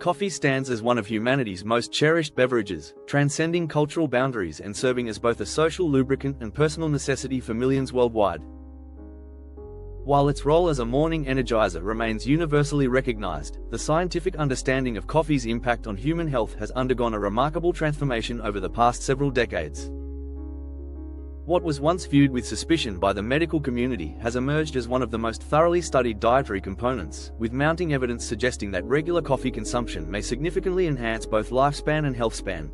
Coffee stands as one of humanity's most cherished beverages, transcending cultural boundaries and serving as both a social lubricant and personal necessity for millions worldwide. While its role as a morning energizer remains universally recognized, the scientific understanding of coffee's impact on human health has undergone a remarkable transformation over the past several decades. What was once viewed with suspicion by the medical community has emerged as one of the most thoroughly studied dietary components, with mounting evidence suggesting that regular coffee consumption may significantly enhance both lifespan and health span.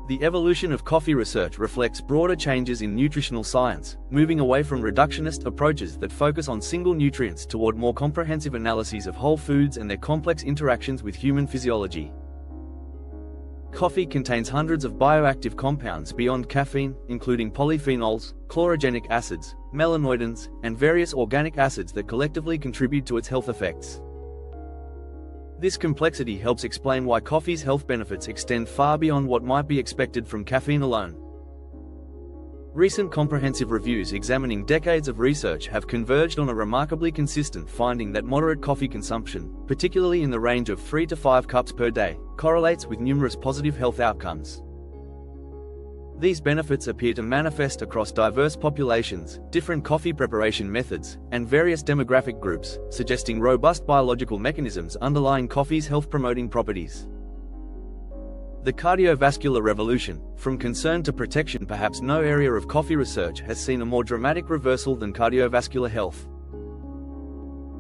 The evolution of coffee research reflects broader changes in nutritional science, moving away from reductionist approaches that focus on single nutrients toward more comprehensive analyses of whole foods and their complex interactions with human physiology. Coffee contains hundreds of bioactive compounds beyond caffeine, including polyphenols, chlorogenic acids, melanoidins, and various organic acids that collectively contribute to its health effects. This complexity helps explain why coffee's health benefits extend far beyond what might be expected from caffeine alone. Recent comprehensive reviews examining decades of research have converged on a remarkably consistent finding that moderate coffee consumption, particularly in the range of 3 to 5 cups per day, correlates with numerous positive health outcomes. These benefits appear to manifest across diverse populations, different coffee preparation methods, and various demographic groups, suggesting robust biological mechanisms underlying coffee's health-promoting properties. The cardiovascular revolution, from concern to protection. Perhaps no area of coffee research has seen a more dramatic reversal than cardiovascular health.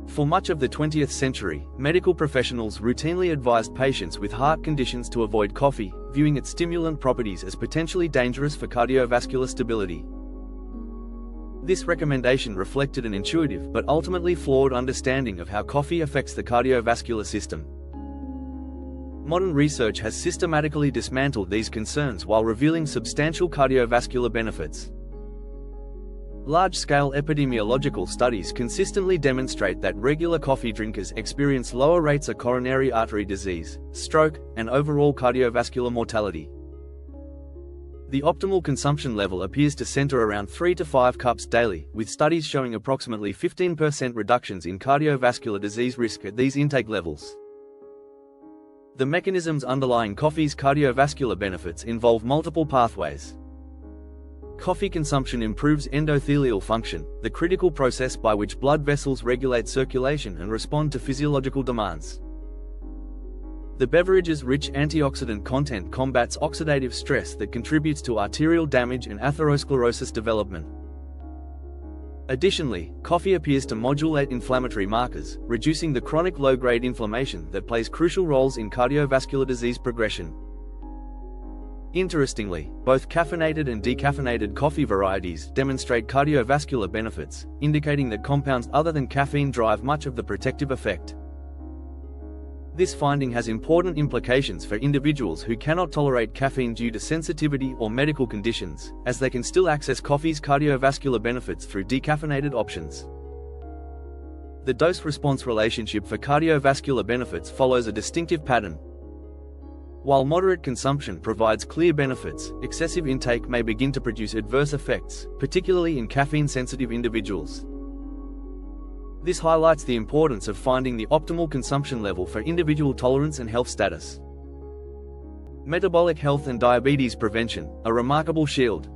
For much of the 20th century, medical professionals routinely advised patients with heart conditions to avoid coffee, viewing its stimulant properties as potentially dangerous for cardiovascular stability. This recommendation reflected an intuitive but ultimately flawed understanding of how coffee affects the cardiovascular system. Modern research has systematically dismantled these concerns while revealing substantial cardiovascular benefits. Large-scale epidemiological studies consistently demonstrate that regular coffee drinkers experience lower rates of coronary artery disease, stroke, and overall cardiovascular mortality. The optimal consumption level appears to center around 3 to 5 cups daily, with studies showing approximately 15% reductions in cardiovascular disease risk at these intake levels. The mechanisms underlying coffee's cardiovascular benefits involve multiple pathways. Coffee consumption improves endothelial function, the critical process by which blood vessels regulate circulation and respond to physiological demands. The beverage's rich antioxidant content combats oxidative stress that contributes to arterial damage and atherosclerosis development. Additionally, coffee appears to modulate inflammatory markers, reducing the chronic low-grade inflammation that plays crucial roles in cardiovascular disease progression. Interestingly, both caffeinated and decaffeinated coffee varieties demonstrate cardiovascular benefits, indicating that compounds other than caffeine drive much of the protective effect. This finding has important implications for individuals who cannot tolerate caffeine due to sensitivity or medical conditions, as they can still access coffee's cardiovascular benefits through decaffeinated options. The dose-response relationship for cardiovascular benefits follows a distinctive pattern. While moderate consumption provides clear benefits, excessive intake may begin to produce adverse effects, particularly in caffeine-sensitive individuals. This highlights the importance of finding the optimal consumption level for individual tolerance and health status. Metabolic health and diabetes prevention, a remarkable shield.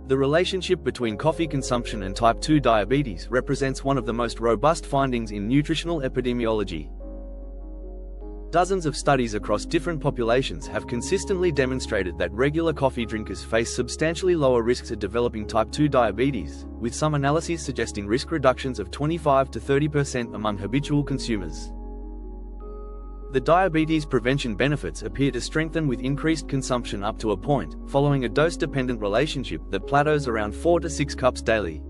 The relationship between coffee consumption and type 2 diabetes represents one of the most robust findings in nutritional epidemiology. Dozens of studies across different populations have consistently demonstrated that regular coffee drinkers face substantially lower risks of developing type 2 diabetes, with some analyses suggesting risk reductions of 25 to 30% among habitual consumers. The diabetes prevention benefits appear to strengthen with increased consumption up to a point, following a dose-dependent relationship that plateaus around 4 to 6 cups daily.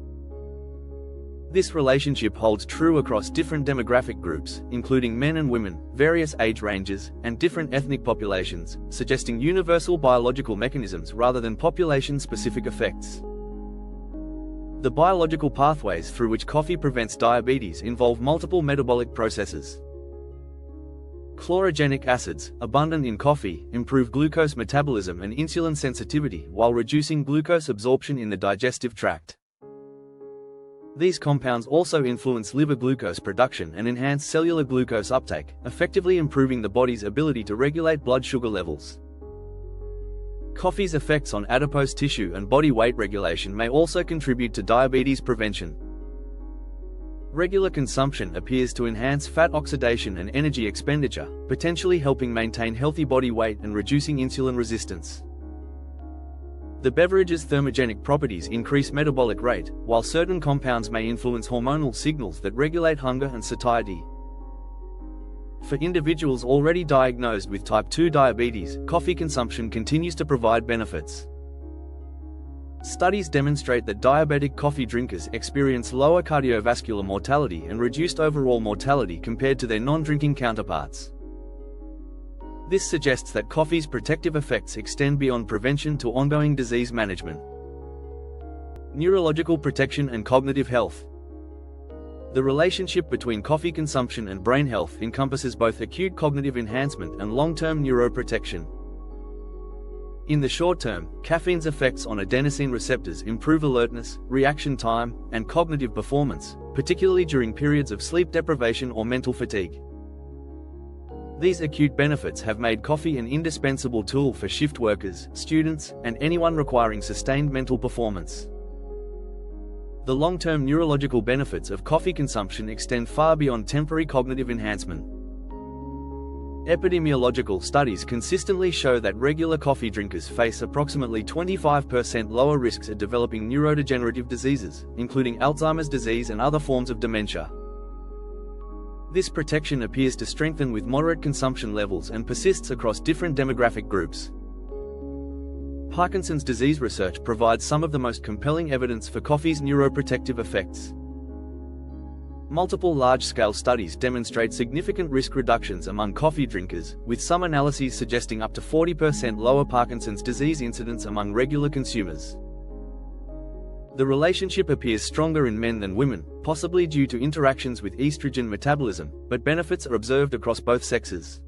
This relationship holds true across different demographic groups, including men and women, various age ranges, and different ethnic populations, suggesting universal biological mechanisms rather than population-specific effects. The biological pathways through which coffee prevents diabetes involve multiple metabolic processes. Chlorogenic acids, abundant in coffee, improve glucose metabolism and insulin sensitivity while reducing glucose absorption in the digestive tract. These compounds also influence liver glucose production and enhance cellular glucose uptake, effectively improving the body's ability to regulate blood sugar levels. Coffee's effects on adipose tissue and body weight regulation may also contribute to diabetes prevention. Regular consumption appears to enhance fat oxidation and energy expenditure, potentially helping maintain healthy body weight and reducing insulin resistance. The beverage's thermogenic properties increase metabolic rate, while certain compounds may influence hormonal signals that regulate hunger and satiety. For individuals already diagnosed with type 2 diabetes, coffee consumption continues to provide benefits. Studies demonstrate that diabetic coffee drinkers experience lower cardiovascular mortality and reduced overall mortality compared to their non-drinking counterparts. This suggests that coffee's protective effects extend beyond prevention to ongoing disease management. Neurological protection and cognitive health. The relationship between coffee consumption and brain health encompasses both acute cognitive enhancement and long-term neuroprotection. In the short term, caffeine's effects on adenosine receptors improve alertness, reaction time, and cognitive performance, particularly during periods of sleep deprivation or mental fatigue. These acute benefits have made coffee an indispensable tool for shift workers, students, and anyone requiring sustained mental performance. The long-term neurological benefits of coffee consumption extend far beyond temporary cognitive enhancement. Epidemiological studies consistently show that regular coffee drinkers face approximately 25% lower risks of developing neurodegenerative diseases, including Alzheimer's disease and other forms of dementia. This protection appears to strengthen with moderate consumption levels and persists across different demographic groups. Parkinson's disease research provides some of the most compelling evidence for coffee's neuroprotective effects. Multiple large-scale studies demonstrate significant risk reductions among coffee drinkers, with some analyses suggesting up to 40% lower Parkinson's disease incidence among regular consumers. The relationship appears stronger in men than women, possibly due to interactions with estrogen metabolism, but benefits are observed across both sexes.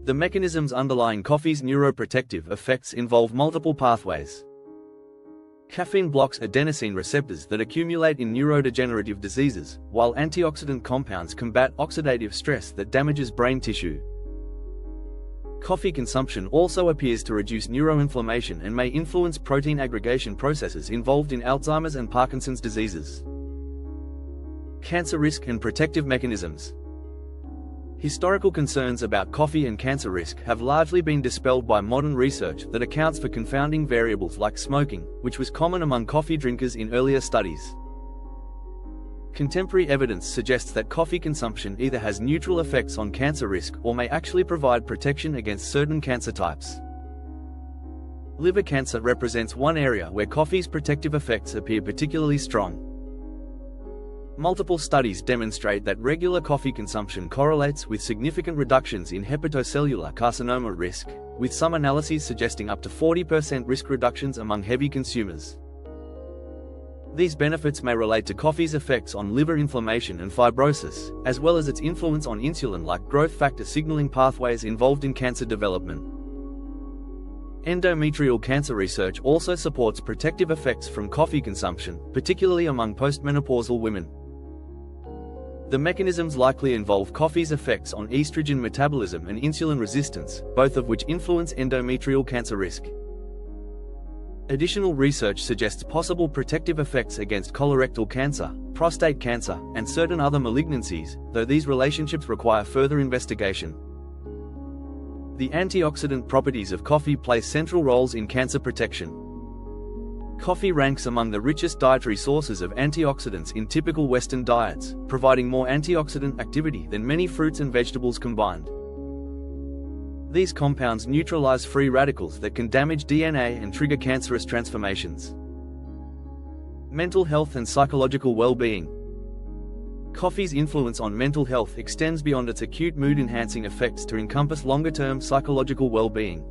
The mechanisms underlying coffee's neuroprotective effects involve multiple pathways. Caffeine blocks adenosine receptors that accumulate in neurodegenerative diseases, while antioxidant compounds combat oxidative stress that damages brain tissue. Coffee consumption also appears to reduce neuroinflammation and may influence protein aggregation processes involved in Alzheimer's and Parkinson's diseases. Cancer risk and protective mechanisms. Historical concerns about coffee and cancer risk have largely been dispelled by modern research that accounts for confounding variables like smoking, which was common among coffee drinkers in earlier studies. Contemporary evidence suggests that coffee consumption either has neutral effects on cancer risk or may actually provide protection against certain cancer types. Liver cancer represents one area where coffee's protective effects appear particularly strong. Multiple studies demonstrate that regular coffee consumption correlates with significant reductions in hepatocellular carcinoma risk, with some analyses suggesting up to 40% risk reductions among heavy consumers. These benefits may relate to coffee's effects on liver inflammation and fibrosis, as well as its influence on insulin-like growth factor signaling pathways involved in cancer development. Endometrial cancer research also supports protective effects from coffee consumption, particularly among postmenopausal women. The mechanisms likely involve coffee's effects on estrogen metabolism and insulin resistance, both of which influence endometrial cancer risk. Additional research suggests possible protective effects against colorectal cancer, prostate cancer, and certain other malignancies, though these relationships require further investigation. The antioxidant properties of coffee play central roles in cancer protection. Coffee ranks among the richest dietary sources of antioxidants in typical Western diets, providing more antioxidant activity than many fruits and vegetables combined. These compounds neutralize free radicals that can damage DNA and trigger cancerous transformations. Mental health and psychological well-being. Coffee's influence on mental health extends beyond its acute mood-enhancing effects to encompass longer-term psychological well-being.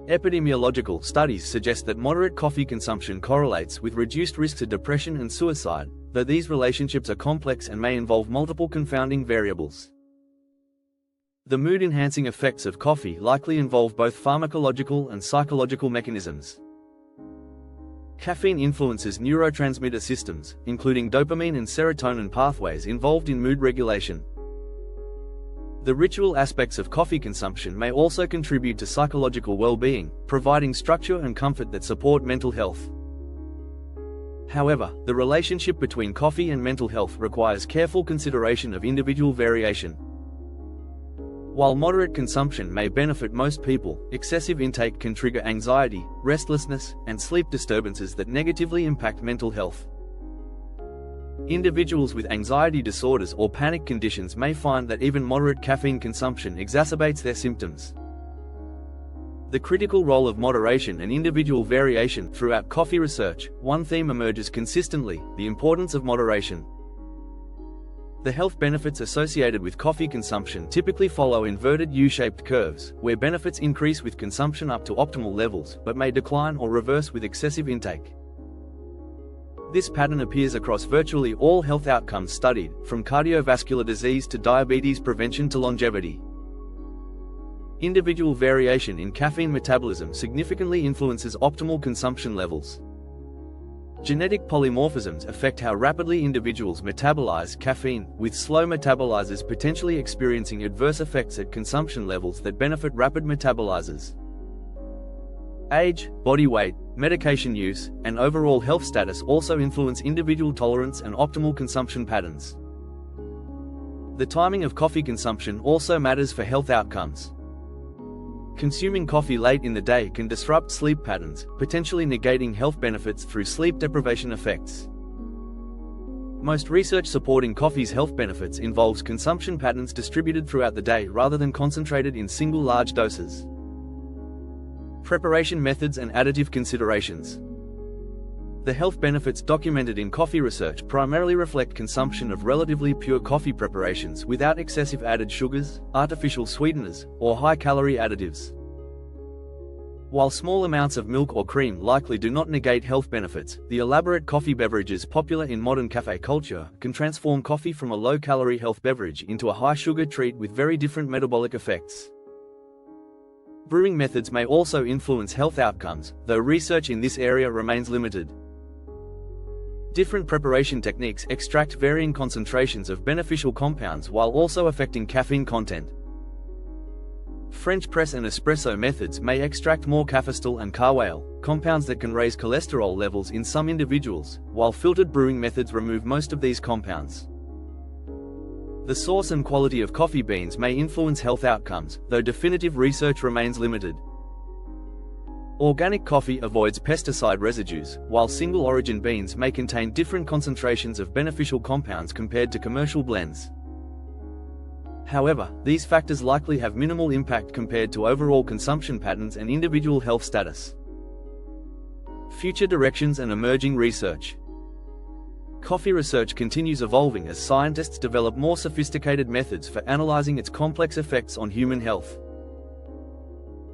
Epidemiological studies suggest that moderate coffee consumption correlates with reduced risks of depression and suicide, though these relationships are complex and may involve multiple confounding variables. The mood-enhancing effects of coffee likely involve both pharmacological and psychological mechanisms. Caffeine influences neurotransmitter systems, including dopamine and serotonin pathways involved in mood regulation. The ritual aspects of coffee consumption may also contribute to psychological well-being, providing structure and comfort that support mental health. However, the relationship between coffee and mental health requires careful consideration of individual variation. While moderate consumption may benefit most people, excessive intake can trigger anxiety, restlessness, and sleep disturbances that negatively impact mental health. Individuals with anxiety disorders or panic conditions may find that even moderate caffeine consumption exacerbates their symptoms. The critical role of moderation and individual variation throughout coffee research, one theme emerges consistently: the importance of moderation. The health benefits associated with coffee consumption typically follow inverted U-shaped curves, where benefits increase with consumption up to optimal levels, but may decline or reverse with excessive intake. This pattern appears across virtually all health outcomes studied, from cardiovascular disease to diabetes prevention to longevity. Individual variation in caffeine metabolism significantly influences optimal consumption levels. Genetic polymorphisms affect how rapidly individuals metabolize caffeine, with slow metabolizers potentially experiencing adverse effects at consumption levels that benefit rapid metabolizers. Age, body weight, medication use, and overall health status also influence individual tolerance and optimal consumption patterns. The timing of coffee consumption also matters for health outcomes. Consuming coffee late in the day can disrupt sleep patterns, potentially negating health benefits through sleep deprivation effects. Most research supporting coffee's health benefits involves consumption patterns distributed throughout the day rather than concentrated in single large doses. Preparation methods and additive considerations. The health benefits documented in coffee research primarily reflect consumption of relatively pure coffee preparations without excessive added sugars, artificial sweeteners, or high-calorie additives. While small amounts of milk or cream likely do not negate health benefits, the elaborate coffee beverages popular in modern cafe culture can transform coffee from a low-calorie health beverage into a high-sugar treat with very different metabolic effects. Brewing methods may also influence health outcomes, though research in this area remains limited. Different preparation techniques extract varying concentrations of beneficial compounds while also affecting caffeine content. French press and espresso methods may extract more caffeistol and carwale, compounds that can raise cholesterol levels in some individuals, while filtered brewing methods remove most of these compounds. The source and quality of coffee beans may influence health outcomes, though definitive research remains limited. Organic coffee avoids pesticide residues, while single-origin beans may contain different concentrations of beneficial compounds compared to commercial blends. However, these factors likely have minimal impact compared to overall consumption patterns and individual health status. Future directions and emerging research. Coffee research continues evolving as scientists develop more sophisticated methods for analyzing its complex effects on human health.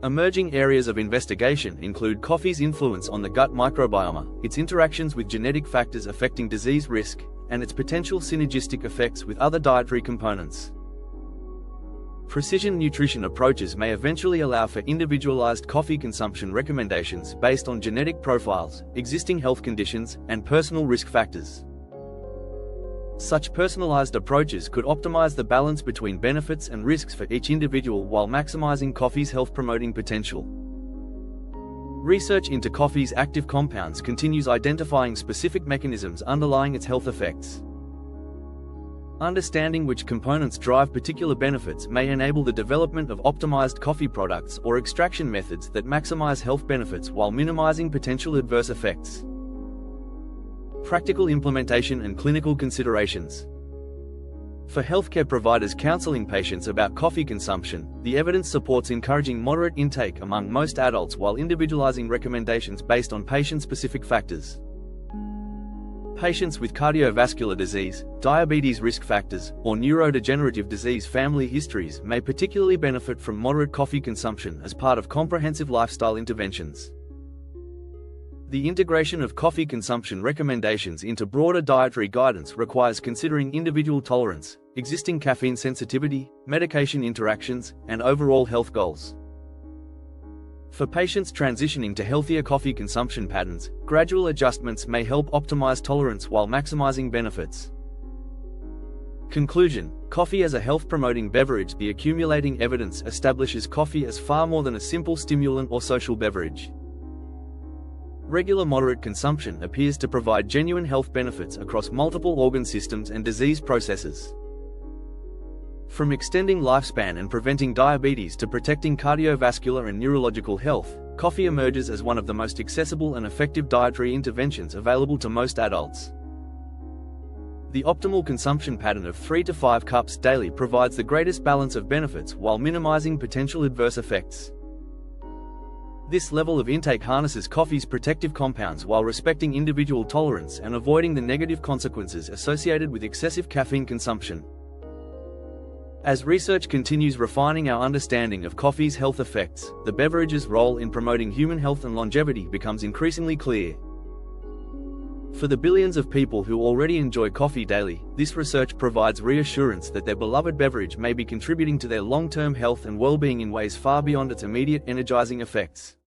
Emerging areas of investigation include coffee's influence on the gut microbiome, its interactions with genetic factors affecting disease risk, and its potential synergistic effects with other dietary components. Precision nutrition approaches may eventually allow for individualized coffee consumption recommendations based on genetic profiles, existing health conditions, and personal risk factors. Such personalized approaches could optimize the balance between benefits and risks for each individual while maximizing coffee's health-promoting potential. Research into coffee's active compounds continues identifying specific mechanisms underlying its health effects. Understanding which components drive particular benefits may enable the development of optimized coffee products or extraction methods that maximize health benefits while minimizing potential adverse effects. Practical implementation and clinical considerations. For healthcare providers counseling patients about coffee consumption, the evidence supports encouraging moderate intake among most adults while individualizing recommendations based on patient-specific factors. Patients with cardiovascular disease, diabetes risk factors, or neurodegenerative disease family histories may particularly benefit from moderate coffee consumption as part of comprehensive lifestyle interventions. The integration of coffee consumption recommendations into broader dietary guidance requires considering individual tolerance, existing caffeine sensitivity, medication interactions, and overall health goals. For patients transitioning to healthier coffee consumption patterns, gradual adjustments may help optimize tolerance while maximizing benefits. Conclusion: coffee as a health-promoting beverage. The accumulating evidence establishes coffee as far more than a simple stimulant or social beverage. Regular moderate consumption appears to provide genuine health benefits across multiple organ systems and disease processes. From extending lifespan and preventing diabetes to protecting cardiovascular and neurological health, coffee emerges as one of the most accessible and effective dietary interventions available to most adults. The optimal consumption pattern of 3 to 5 cups daily provides the greatest balance of benefits while minimizing potential adverse effects. This level of intake harnesses coffee's protective compounds while respecting individual tolerance and avoiding the negative consequences associated with excessive caffeine consumption. As research continues refining our understanding of coffee's health effects, the beverage's role in promoting human health and longevity becomes increasingly clear. For the billions of people who already enjoy coffee daily, this research provides reassurance that their beloved beverage may be contributing to their long-term health and well-being in ways far beyond its immediate energizing effects.